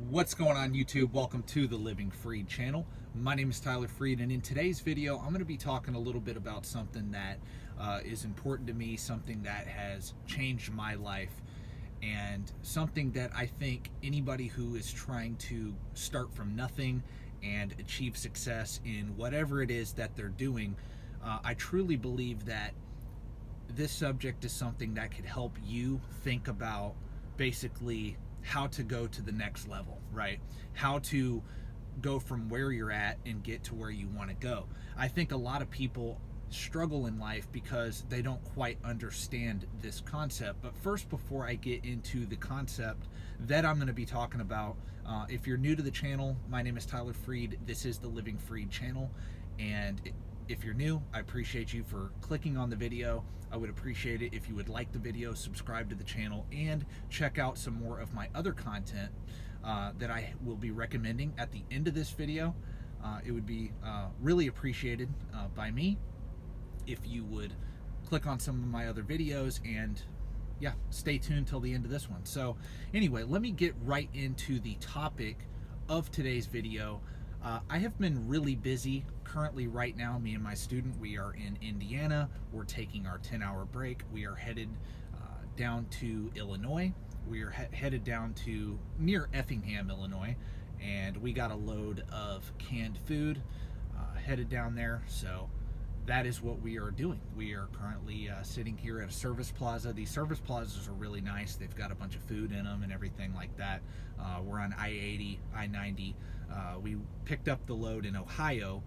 What's going on, YouTube? Welcome to the Living Freed channel. My name is Tyler Freed, and in today's video I'm going to be talking a little bit about something that is important to me, something that has changed my life, and something that I think anybody who is trying to start from nothing and achieve success in whatever it is that they're doing, I truly believe that this subject is something that could help you think about basically how to go to the next level, right? How to go from where you're at and get to where you want to go. I think a lot of people struggle in life because they don't quite understand this concept. But first, before I get into the concept that I'm going to be talking about, if you're new to the channel, my name is Tyler Freed. This is the Living Freed channel, and if you're new, I appreciate you for clicking on the video. I would appreciate it if you would like the video, subscribe to the channel, and check out some more of my other content that I will be recommending at the end of this video. It would be really appreciated by me if you would click on some of my other videos and yeah, stay tuned till the end of this one. So anyway, let me get right into the topic of today's video. I have been really busy currently right now. Me and my student, we are in Indiana. We're taking our 10-hour break. We are headed down to Illinois. We are headed down to near Effingham, Illinois, and we got a load of canned food headed down there. So that is what we are doing. We are currently sitting here at a service plaza. These service plazas are really nice. They've got a bunch of food in them and everything like that. We're on I-80, I-90. We picked up the load in Ohio,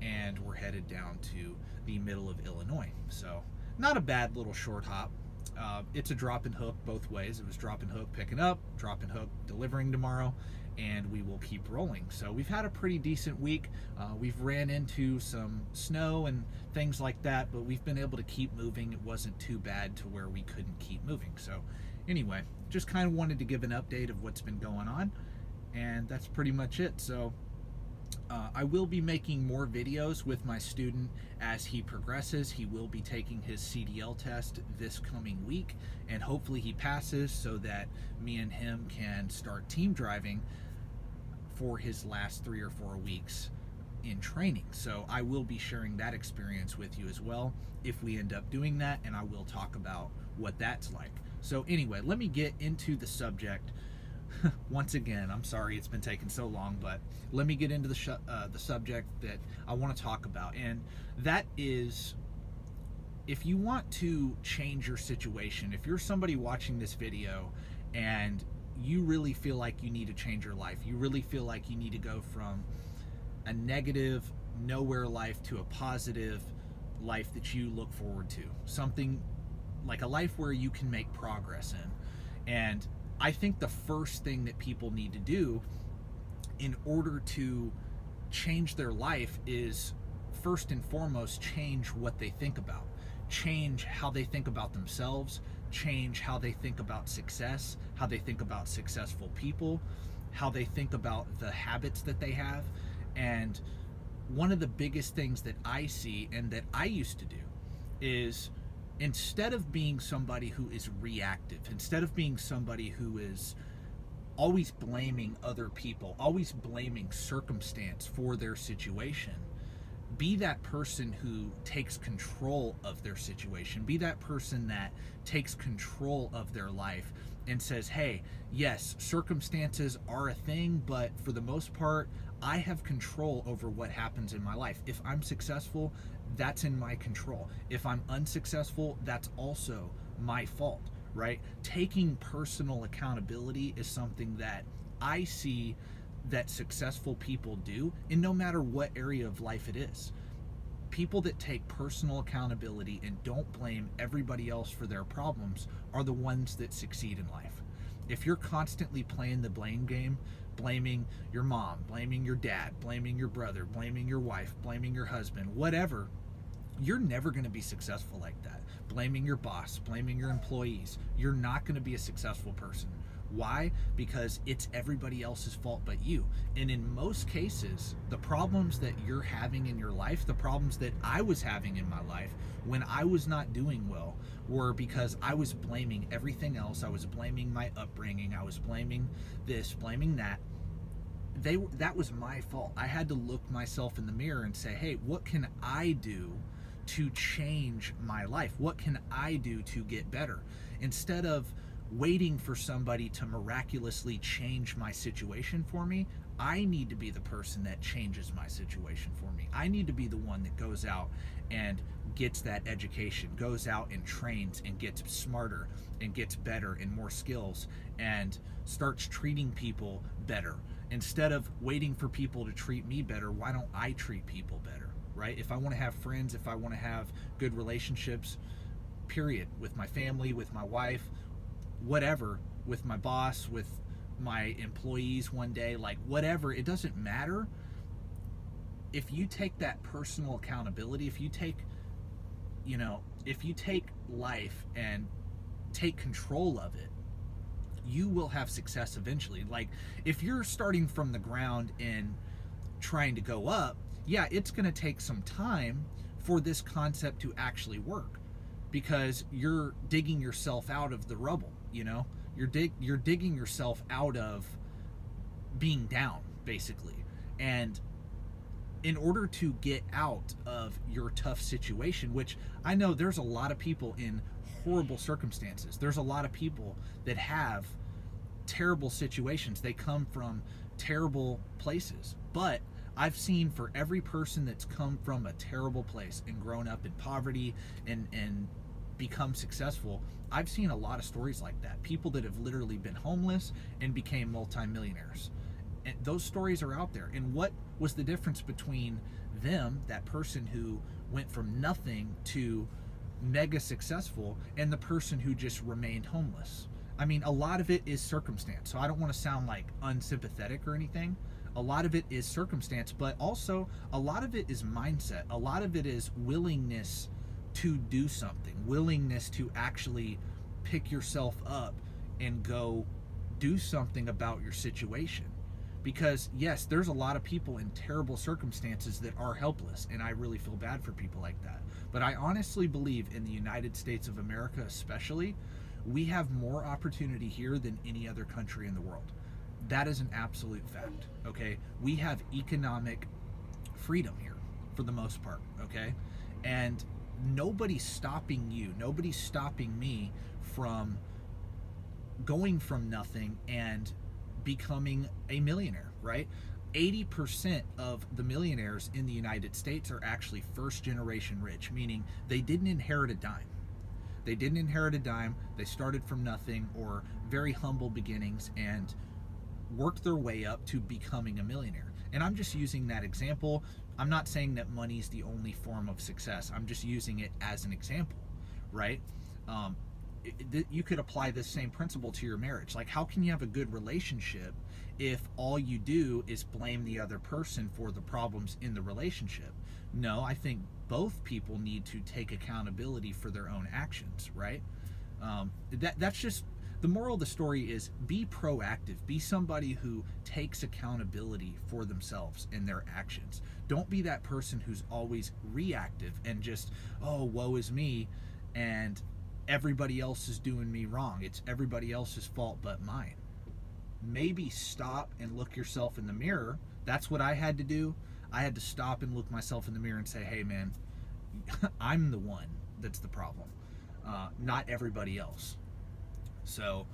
and we're headed down to the middle of Illinois. So not a bad little short hop. It's a drop and hook both ways. It was drop and hook picking up, drop and hook delivering tomorrow, and we will keep rolling. So we've had a pretty decent week. We've ran into some snow and things like that, but we've been able to keep moving. It wasn't too bad to where we couldn't keep moving. So anyway, just kind of wanted to give an update of what's been going on, and that's pretty much it. So I will be making more videos with my student as he progresses. He will be taking his CDL test this coming week, and hopefully he passes so that me and him can start team driving for his last 3 or 4 weeks in training. So I will be sharing that experience with you as well if we end up doing that, and I will talk about what that's like. So anyway, let me get into the subject. Once again, I'm sorry it's been taking so long, but let me get into the subject that I want to talk about, and that is, if you want to change your situation, if you're somebody watching this video and you really feel like you need to change your life, you really feel like you need to go from a negative, nowhere life to a positive life that you look forward to, something like a life where you can make progress in. And I think the first thing that people need to do in order to change their life is, first and foremost, change what they think about. Change how they think about themselves, change how they think about success, how they think about successful people, how they think about the habits that they have. And one of the biggest things that I see and that I used to do is, instead of being somebody who is reactive, instead of being somebody who is always blaming other people, always blaming circumstance for their situation, be that person who takes control of their situation. Be that person that takes control of their life and says, hey, yes, circumstances are a thing, but for the most part, I have control over what happens in my life. If I'm successful, that's in my control. If I'm unsuccessful, that's also my fault, right? Taking personal accountability is something that I see that successful people do, and no matter what area of life it is. People that take personal accountability and don't blame everybody else for their problems are the ones that succeed in life. If you're constantly playing the blame game, blaming your mom, blaming your dad, blaming your brother, blaming your wife, blaming your husband, whatever, you're never going to be successful like that. Blaming your boss, blaming your employees, you're not going to be a successful person. Why? Because it's everybody else's fault but you. And in most cases, the problems that you're having in your life, the problems that I was having in my life when I was not doing well, were because I was blaming everything else. I was blaming my upbringing. I was blaming this, blaming that. That was my fault. I had to look myself in the mirror and say, hey, what can I do to change my life? What can I do to get better? Instead of waiting for somebody to miraculously change my situation for me, I need to be the person that changes my situation for me. I need to be the one that goes out and gets that education, goes out and trains and gets smarter and gets better and more skills and starts treating people better. Instead of waiting for people to treat me better, why don't I treat people better, right? If I want to have friends, if I want to have good relationships, period, with my family, with my wife, whatever, with my boss, with my employees one day, like whatever, it doesn't matter. If you take that personal accountability, if you take life and take control of it, you will have success eventually. Like if you're starting from the ground and trying to go up, yeah, it's going to take some time for this concept to actually work, because you're digging yourself out of the rubble. You're digging yourself out of being down, basically. And in order to get out of your tough situation, which I know there's a lot of people in horrible circumstances, there's a lot of people that have terrible situations, they come from terrible places, but I've seen for every person that's come from a terrible place and grown up in poverty and become successful, I've seen a lot of stories like that. People that have literally been homeless and became multimillionaires. And those stories are out there. And what was the difference between them, that person who went from nothing to mega successful, and the person who just remained homeless? I mean, a lot of it is circumstance. So I don't want to sound like unsympathetic or anything. A lot of it is circumstance, but also a lot of it is mindset. A lot of it is willingness to do something, willingness to actually pick yourself up and go do something about your situation. Because yes, there's a lot of people in terrible circumstances that are helpless, and I really feel bad for people like that. But I honestly believe in the United States of America especially, we have more opportunity here than any other country in the world. That is an absolute fact, okay? We have economic freedom here for the most part, okay? And nobody's stopping you, nobody's stopping me from going from nothing and becoming a millionaire, right? 80% of the millionaires in the United States are actually first generation rich, meaning they didn't inherit a dime. They didn't inherit a dime. They started from nothing or very humble beginnings and worked their way up to becoming a millionaire. And I'm just using that example. I'm not saying that money is the only form of success. I'm just using it as an example, right? You could apply this same principle to your marriage. Like, how can you have a good relationship if all you do is blame the other person for the problems in the relationship? No, I think both people need to take accountability for their own actions, right? That's just the moral of the story is be proactive. Be somebody who takes accountability for themselves and their actions. Don't be that person who's always reactive and just, oh, woe is me, and everybody else is doing me wrong. It's everybody else's fault but mine. Maybe stop and look yourself in the mirror. That's what I had to do. I had to stop and look myself in the mirror and say, hey man, I'm the one that's the problem, not everybody else. So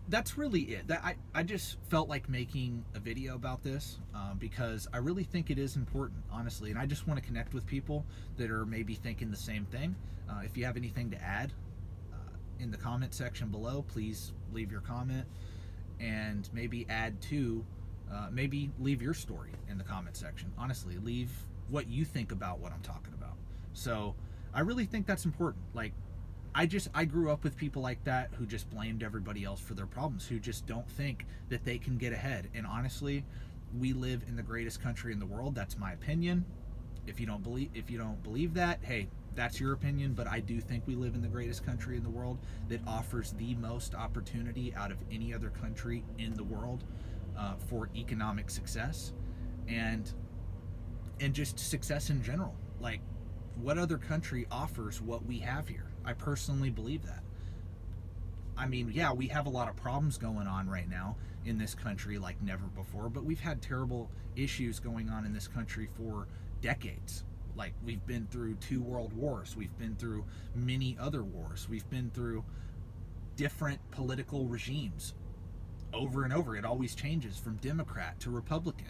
that's really it. I just felt like making a video about this because I really think it is important, honestly, and I just want to connect with people that are maybe thinking the same thing. If you have anything to add in the comment section below, please leave your comment and maybe add to maybe leave your story in the comment section. Honestly, leave what you think about what I'm talking about. So I really think that's important. Like, I grew up with people like that who just blamed everybody else for their problems, who just don't think that they can get ahead. And honestly, we live in the greatest country in the world. That's my opinion. If you don't believe that, hey, that's your opinion, but I do think we live in the greatest country in the world that offers the most opportunity out of any other country in the world for economic success and just success in general. Like, what other country offers what we have here? I personally believe that. I mean, yeah, we have a lot of problems going on right now in this country like never before, but we've had terrible issues going on in this country for decades. Like, we've been through 2 world wars, we've been through many other wars, we've been through different political regimes over and over. It always changes from Democrat to Republican.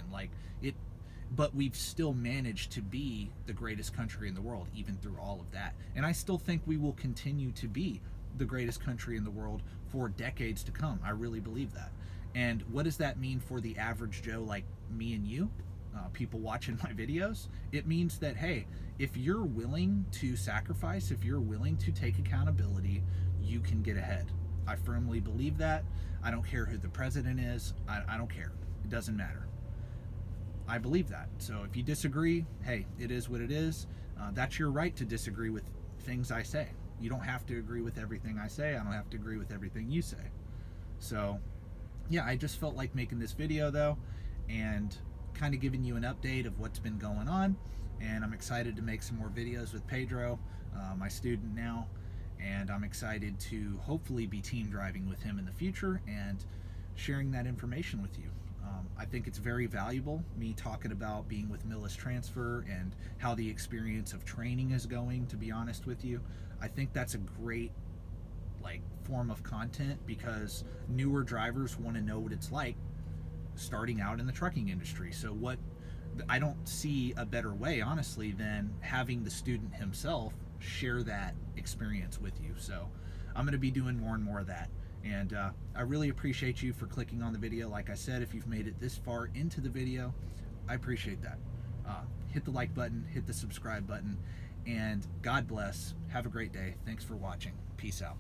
But we've still managed to be the greatest country in the world, even through all of that. And I still think we will continue to be the greatest country in the world for decades to come. I really believe that. And what does that mean for the average Joe like me and you, people watching my videos? It means that, hey, if you're willing to sacrifice, if you're willing to take accountability, you can get ahead. I firmly believe that. I don't care who the president is. I don't care. It doesn't matter. I believe that. So if you disagree, hey, it is what it is. That's your right to disagree with things I say. You don't have to agree with everything I say. I don't have to agree with everything you say. So yeah, I just felt like making this video though, and kind of giving you an update of what's been going on. And I'm excited to make some more videos with Pedro, my student now, and I'm excited to hopefully be team driving with him in the future and sharing that information with you. I think it's very valuable, me talking about being with Millis Transfer and how the experience of training is going, to be honest with you. I think that's a great form of content because newer drivers want to know what it's like starting out in the trucking industry. So I don't see a better way, honestly, than having the student himself share that experience with you. So I'm going to be doing more and more of that. And I really appreciate you for clicking on the video. Like I said, if you've made it this far into the video, I appreciate that. Hit the like button, hit the subscribe button, and God bless. Have a great day. Thanks for watching. Peace out.